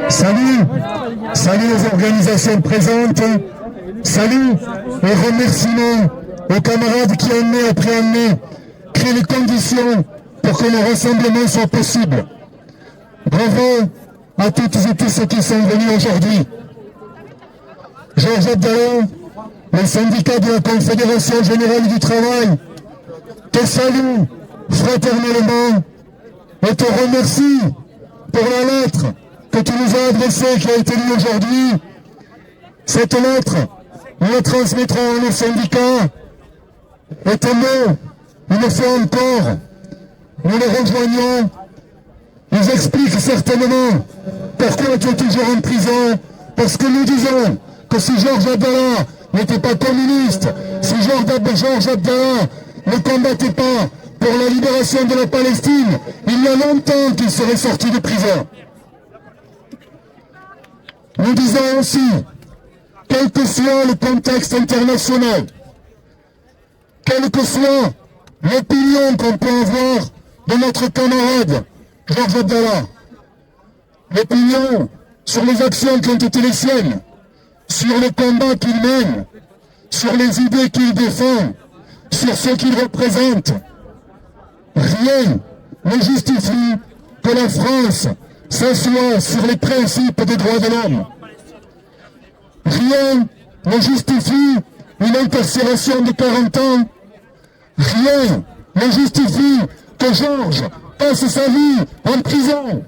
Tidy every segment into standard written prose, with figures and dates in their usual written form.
Salut, salut aux organisations présentes, salut et remerciements aux camarades qui année après année créent les conditions pour que le rassemblement soit possible. Bravo à toutes et tous ceux qui sont venus aujourd'hui. Georges Abdallah, le syndicat de la Confédération Générale du Travail, te salue fraternellement et te remercie pour la lettre que tu nous as adressée, qui a été lue aujourd'hui. Cette lettre, nous la transmettrons à nos syndicats et tes mots, une fois encore, nous les rejoignons. Ils expliquent certainement pourquoi tu es toujours en prison, parce que nous disons que si Georges Abdallah n'était pas communiste, si Georges Abdallah ne combattait pas pour la libération de la Palestine, il y a longtemps qu'il serait sorti de prison. Nous disons aussi, quel que soit le contexte international, quelle que soit l'opinion qu'on peut avoir de notre camarade Georges Abdallah, l'opinion sur les actions qui ont été les siennes, sur le combat qu'il mène, sur les idées qu'il défend, sur ce qu'il représente, rien ne justifie que la France s'assoie sur les principes des droits de l'homme. Rien ne justifie une incarcération de 40 ans. Rien ne justifie que Georges passe sa vie en prison.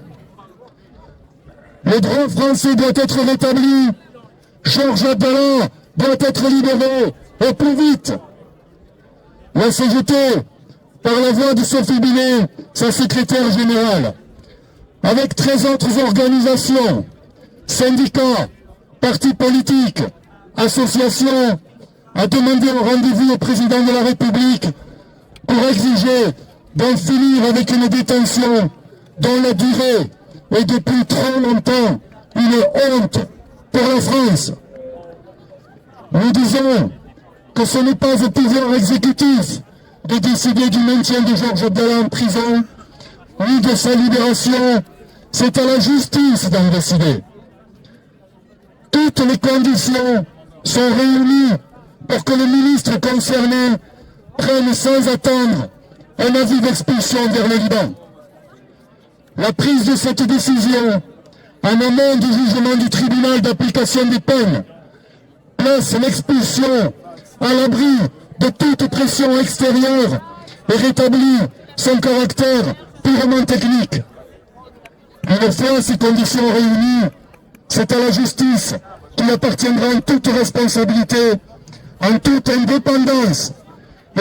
Le droit français doit être rétabli. Georges Abdallah doit être libéré au plus vite. La CGT, par la voix de Sophie Binet, sa secrétaire générale, avec 13 autres organisations, syndicats, partis politiques, associations, a demandé un rendez-vous au président de la République pour exiger d'en finir avec une détention dont la durée est depuis trop longtemps une honte pour la France. Nous disons que ce n'est pas au pouvoir exécutif de décider du maintien de Georges Abdallah en prison, ni de sa libération, c'est à la justice d'en décider. Toutes les conditions sont réunies pour que le ministre concerné prenne sans attendre un avis d'expulsion vers le Liban. La prise de cette décision, en amont du jugement du tribunal d'application des peines, place l'expulsion à l'abri de toute pression extérieure et rétablit son caractère purement technique. Une fois ces conditions réunies, c'est à la justice qu'il appartiendra en toute responsabilité, en toute indépendance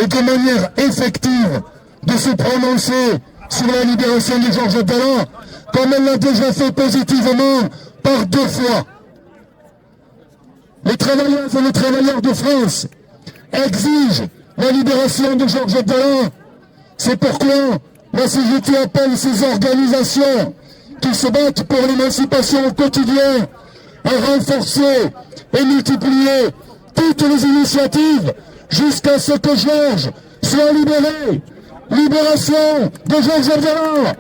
et de manière effective de se prononcer sur la libération de Georges Abdallah, comme elle l'a déjà fait positivement par 2 fois. Les travailleurs et les travailleurs de France exigent la libération de Georges Abdallah. C'est pourquoi la CGT appelle ces organisations qui se battent pour l'émancipation au quotidien à renforcer et multiplier toutes les initiatives jusqu'à ce que Georges soit libéré. Libération de Georges Abdallah.